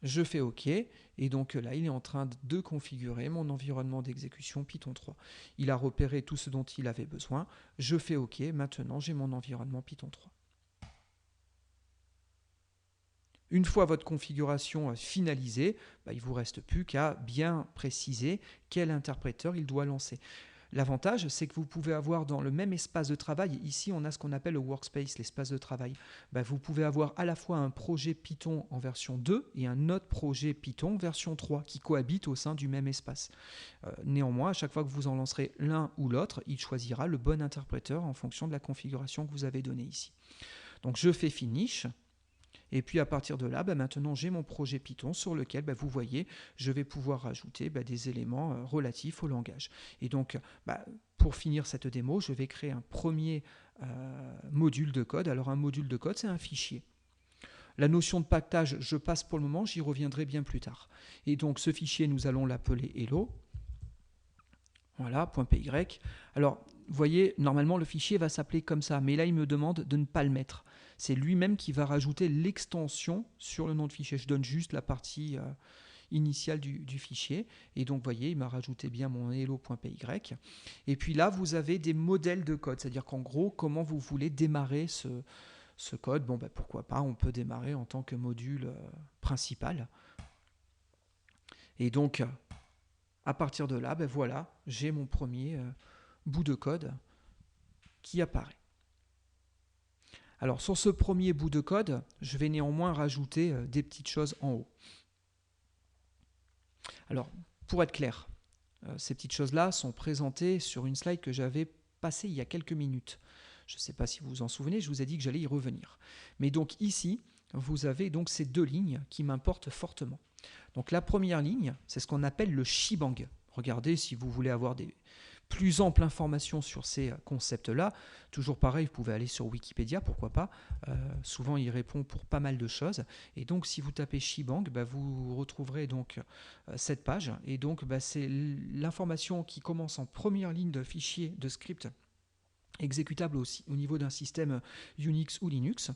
Je fais OK, et donc là, il est en train de configurer mon environnement d'exécution Python 3. Il a repéré tout ce dont il avait besoin. Je fais OK, maintenant j'ai mon environnement Python 3. Une fois votre configuration finalisée, il ne vous reste plus qu'à bien préciser quel interpréteur il doit lancer. L'avantage, c'est que vous pouvez avoir dans le même espace de travail, ici on a ce qu'on appelle le workspace, l'espace de travail, vous pouvez avoir à la fois un projet Python en version 2 et un autre projet Python version 3 qui cohabitent au sein du même espace. Néanmoins, à chaque fois que vous en lancerez l'un ou l'autre, il choisira le bon interpréteur en fonction de la configuration que vous avez donnée ici. Donc je fais Finish. Et puis à partir de là, maintenant j'ai mon projet Python sur lequel vous voyez, je vais pouvoir rajouter des éléments relatifs au langage. Et donc pour finir cette démo, je vais créer un premier module de code. Alors un module de code, c'est un fichier. La notion de paquetage, je passe pour le moment, j'y reviendrai bien plus tard. Et donc ce fichier, nous allons l'appeler hello. Voilà, .py. Alors, vous voyez, normalement le fichier va s'appeler comme ça, mais là il me demande de ne pas le mettre. C'est lui-même qui va rajouter l'extension sur le nom de fichier. Je donne juste la partie initiale du fichier. Et donc, vous voyez, il m'a rajouté bien mon hello.py. Et puis là, vous avez des modèles de code. C'est-à-dire qu'en gros, comment vous voulez démarrer ce code. Bon, pourquoi pas, on peut démarrer en tant que module principal. Et donc, à partir de là, voilà, j'ai mon premier bout de code qui apparaît. Alors sur ce premier bout de code, je vais néanmoins rajouter des petites choses en haut. Alors pour être clair, ces petites choses-là sont présentées sur une slide que j'avais passée il y a quelques minutes. Je ne sais pas si vous vous en souvenez, je vous ai dit que j'allais y revenir. Mais donc ici, vous avez donc ces 2 lignes qui m'importent fortement. Donc la première ligne, c'est ce qu'on appelle le shebang. Regardez si vous voulez avoir des plus amples informations sur ces concepts-là. Toujours pareil, vous pouvez aller sur Wikipédia, pourquoi pas. Souvent, il répond pour pas mal de choses. Et donc, si vous tapez shebang, vous retrouverez donc cette page. Et donc, c'est l'information qui commence en première ligne de fichier de script exécutable aussi au niveau d'un système Unix ou Linux.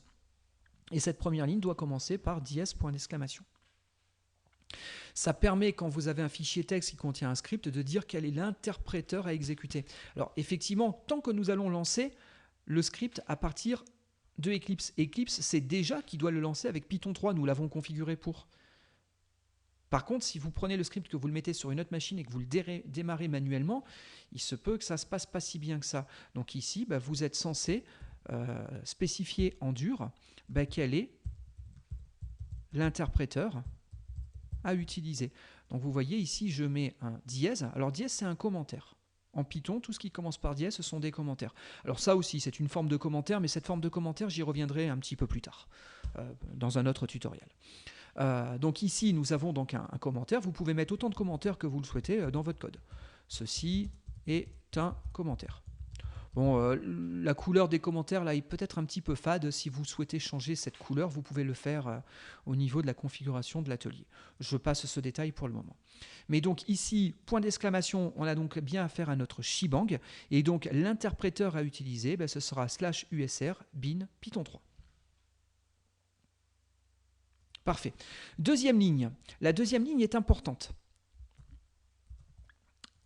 Et cette première ligne doit commencer par !! Ça permet, quand vous avez un fichier texte qui contient un script, de dire quel est l'interpréteur à exécuter. Alors effectivement, tant que nous allons lancer le script à partir de Eclipse. Eclipse, c'est déjà qui doit le lancer avec Python 3, nous l'avons configuré pour. Par contre, si vous prenez le script, que vous le mettez sur une autre machine et que vous le démarrez manuellement, il se peut que ça ne se passe pas si bien que ça. Donc ici, vous êtes censé spécifier en dur quel est l'interpréteur à utiliser. Donc vous voyez ici, je mets un dièse. Alors dièse, c'est un commentaire. En Python, tout ce qui commence par dièse, ce sont des commentaires. Alors ça aussi, c'est une forme de commentaire, mais cette forme de commentaire, j'y reviendrai un petit peu plus tard, dans un autre tutoriel. Donc ici, nous avons donc un commentaire. Vous pouvez mettre autant de commentaires que vous le souhaitez dans votre code. Ceci est un commentaire. Bon, la couleur des commentaires là est peut-être un petit peu fade. Si vous souhaitez changer cette couleur, vous pouvez le faire au niveau de la configuration de l'atelier. Je passe ce détail pour le moment. Mais donc ici, point d'exclamation, on a donc bien affaire à notre shebang. Et donc l'interpréteur à utiliser, ce sera /usr bin python 3. Parfait. Deuxième ligne. La deuxième ligne est importante.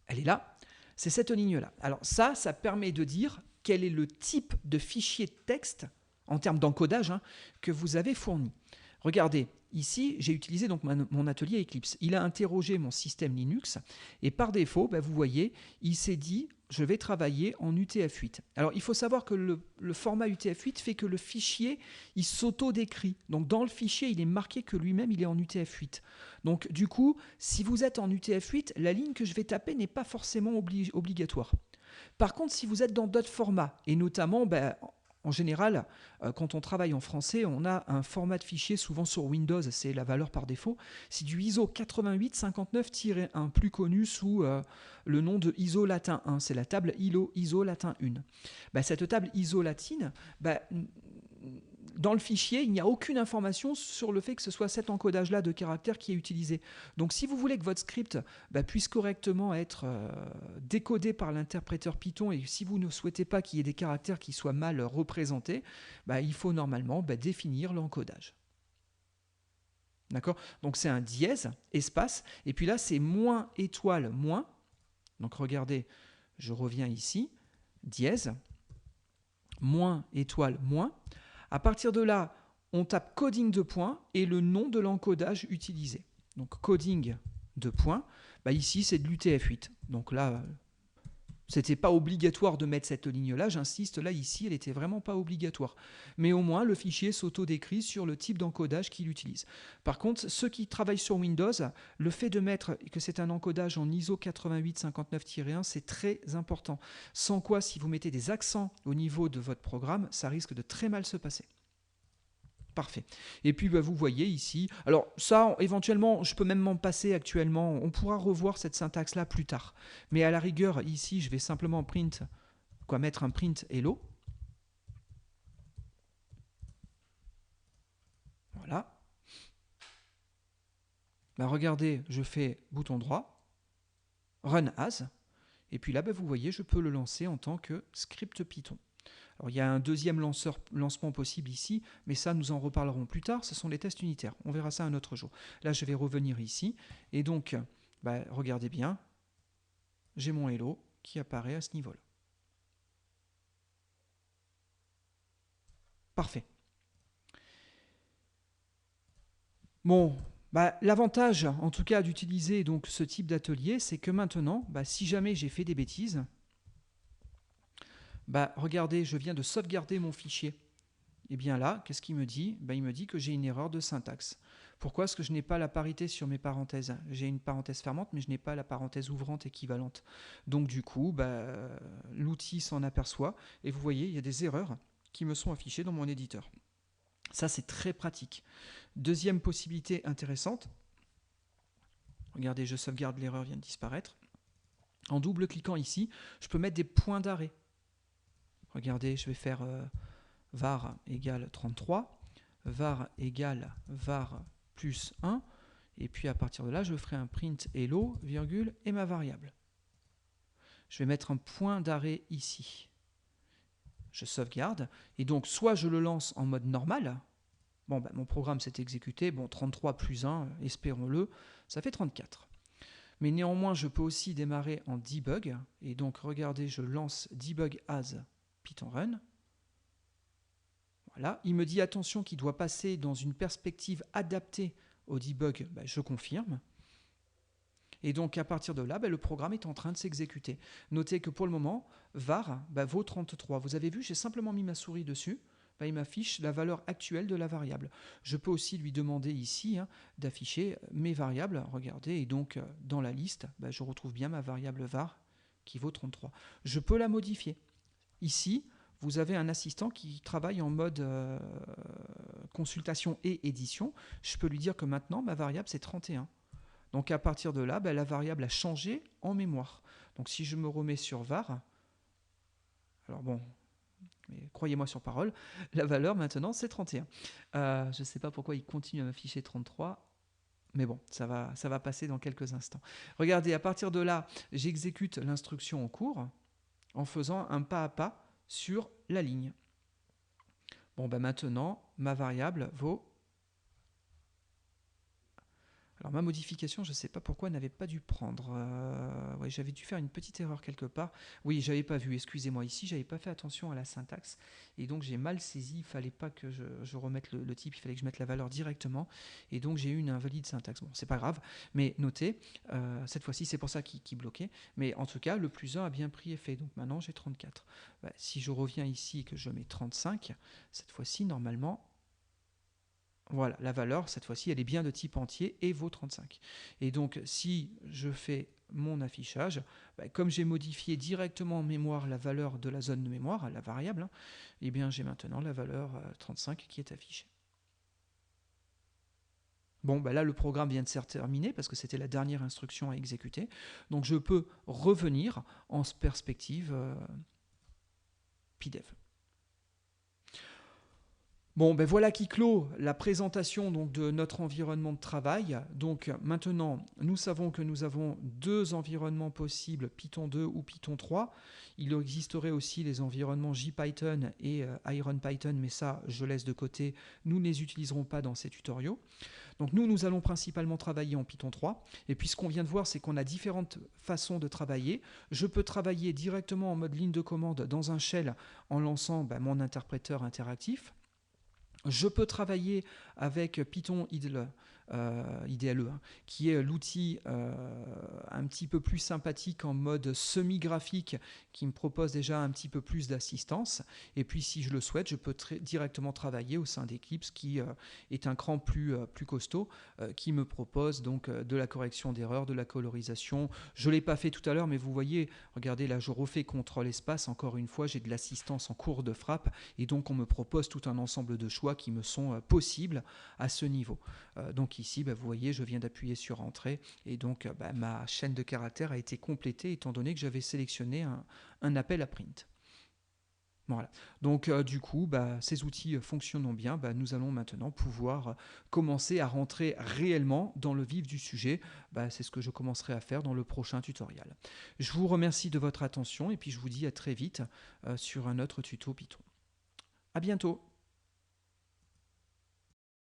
Elle est là. C'est cette ligne-là. Alors ça permet de dire quel est le type de fichier de texte, en termes d'encodage, que vous avez fourni. Regardez, ici, j'ai utilisé donc mon atelier Eclipse. Il a interrogé mon système Linux et par défaut, vous voyez, il s'est dit je vais travailler en UTF-8. Alors, il faut savoir que le format UTF-8 fait que le fichier, il s'auto-décrit. Donc, dans le fichier, il est marqué que lui-même, il est en UTF-8. Donc, du coup, si vous êtes en UTF-8, la ligne que je vais taper n'est pas forcément obligatoire. Par contre, si vous êtes dans d'autres formats, et notamment, en général, quand on travaille en français, on a un format de fichier, souvent sur Windows, c'est la valeur par défaut, c'est du ISO 8859-1, plus connu sous le nom de ISO latin 1, c'est la table ISO latin 1. Cette table ISO latine, dans le fichier, il n'y a aucune information sur le fait que ce soit cet encodage-là de caractères qui est utilisé. Donc si vous voulez que votre script puisse correctement être décodé par l'interpréteur Python, et si vous ne souhaitez pas qu'il y ait des caractères qui soient mal représentés, il faut normalement définir l'encodage. D'accord ? Donc c'est un dièse, espace, et puis là c'est moins étoile moins. Donc regardez, je reviens ici, dièse, moins étoile moins. À partir de là, on tape coding de points et le nom de l'encodage utilisé. Donc coding de points, ici c'est de l'UTF-8. Donc là, c'était pas obligatoire de mettre cette ligne-là, j'insiste, là ici elle n'était vraiment pas obligatoire. Mais au moins le fichier s'auto-décrit sur le type d'encodage qu'il utilise. Par contre, ceux qui travaillent sur Windows, le fait de mettre que c'est un encodage en ISO 8859-1, c'est très important. Sans quoi, si vous mettez des accents au niveau de votre programme, ça risque de très mal se passer. Parfait. Et puis vous voyez ici, alors ça éventuellement je peux même m'en passer actuellement, on pourra revoir cette syntaxe là plus tard. Mais à la rigueur ici je vais simplement mettre un print hello. Voilà. Regardez, je fais bouton droit, run as, et puis là vous voyez je peux le lancer en tant que script Python. Alors, il y a un deuxième lancement possible ici, mais ça, nous en reparlerons plus tard. Ce sont les tests unitaires. On verra ça un autre jour. Là, je vais revenir ici. Et donc, regardez bien, j'ai mon hello qui apparaît à ce niveau-là. Parfait. Bon, l'avantage, en tout cas, d'utiliser donc ce type d'atelier, c'est que maintenant, si jamais j'ai fait des bêtises, regardez, je viens de sauvegarder mon fichier. Et bien là, qu'est-ce qu'il me dit ? Il me dit que j'ai une erreur de syntaxe. Pourquoi est-ce que je n'ai pas la parité sur mes parenthèses ? J'ai une parenthèse fermante, mais je n'ai pas la parenthèse ouvrante équivalente. Donc du coup, l'outil s'en aperçoit, et vous voyez, il y a des erreurs qui me sont affichées dans mon éditeur. Ça, c'est très pratique. Deuxième possibilité intéressante, regardez, je sauvegarde, l'erreur vient de disparaître. En double-cliquant ici, je peux mettre des points d'arrêt. Regardez, je vais faire var égale 33, var égale var plus 1, et puis à partir de là, je ferai un print hello, virgule, et ma variable. Je vais mettre un point d'arrêt ici. Je sauvegarde, et donc soit je le lance en mode normal, mon programme s'est exécuté, 33 plus 1, espérons-le, ça fait 34. Mais néanmoins, je peux aussi démarrer en debug, et donc regardez, je lance debug as Python run. Voilà, il me dit attention qu'il doit passer dans une perspective adaptée au debug, je confirme. Et donc à partir de là, le programme est en train de s'exécuter. Notez que pour le moment, var vaut 33. Vous avez vu, j'ai simplement mis ma souris dessus. Il m'affiche la valeur actuelle de la variable. Je peux aussi lui demander ici d'afficher mes variables. Regardez, et donc dans la liste, je retrouve bien ma variable var qui vaut 33. Je peux la modifier. Ici, vous avez un assistant qui travaille en mode consultation et édition. Je peux lui dire que maintenant, ma variable, c'est 31. Donc à partir de là, la variable a changé en mémoire. Donc si je me remets sur var, alors bon, mais croyez-moi sur parole, la valeur maintenant c'est 31. Je ne sais pas pourquoi il continue à m'afficher 33, mais bon, ça va passer dans quelques instants. Regardez, à partir de là, j'exécute l'instruction en cours en faisant un pas à pas sur la ligne. Bon, maintenant, ma variable vaut... Alors ma modification, je ne sais pas pourquoi, n'avait pas dû prendre. Ouais, j'avais dû faire une petite erreur quelque part. Oui, j'avais pas vu, excusez-moi. Ici, j'avais pas fait attention à la syntaxe. Et donc j'ai mal saisi, il fallait pas que je remette le type, il fallait que je mette la valeur directement. Et donc j'ai eu une invalide syntaxe. Bon, c'est pas grave, mais notez, cette fois-ci, c'est pour ça qu'il bloquait. Mais en tout cas, le plus 1 a bien pris effet. Donc maintenant, j'ai 34. Si je reviens ici et que je mets 35, cette fois-ci, normalement... Voilà, la valeur, cette fois-ci, elle est bien de type entier et vaut 35. Et donc, si je fais mon affichage, comme j'ai modifié directement en mémoire la valeur de la zone de mémoire, la variable, eh bien j'ai maintenant la valeur 35 qui est affichée. Bon, là, le programme vient de se terminer parce que c'était la dernière instruction à exécuter. Donc, je peux revenir en perspective PDEV. Bon, voilà qui clôt la présentation donc, de notre environnement de travail. Donc maintenant, nous savons que nous avons deux environnements possibles, Python 2 ou Python 3. Il existerait aussi les environnements JPython et IronPython, mais ça, je laisse de côté. Nous ne les utiliserons pas dans ces tutoriaux. Donc nous allons principalement travailler en Python 3. Et puis ce qu'on vient de voir, c'est qu'on a différentes façons de travailler. Je peux travailler directement en mode ligne de commande dans un shell en lançant mon interpréteur interactif. Je peux travailler avec Python IDLE, qui est l'outil un petit peu plus sympathique en mode semi-graphique qui me propose déjà un petit peu plus d'assistance. Et puis si je le souhaite, je peux directement travailler au sein d'Eclipse qui est un cran plus costaud, qui me propose donc de la correction d'erreurs, de la colorisation. Je ne l'ai pas fait tout à l'heure, mais vous voyez, regardez là, je refais contrôle espace. Encore une fois, j'ai de l'assistance en cours de frappe et donc on me propose tout un ensemble de choix qui me sont possibles à ce niveau. Donc ici, vous voyez, je viens d'appuyer sur Entrée et donc ma chaîne de caractères a été complétée étant donné que j'avais sélectionné un appel à print. Voilà. Donc du coup, ces outils fonctionnant bien, nous allons maintenant pouvoir commencer à rentrer réellement dans le vif du sujet. C'est ce que je commencerai à faire dans le prochain tutoriel. Je vous remercie de votre attention et puis je vous dis à très vite sur un autre tuto Python. À bientôt.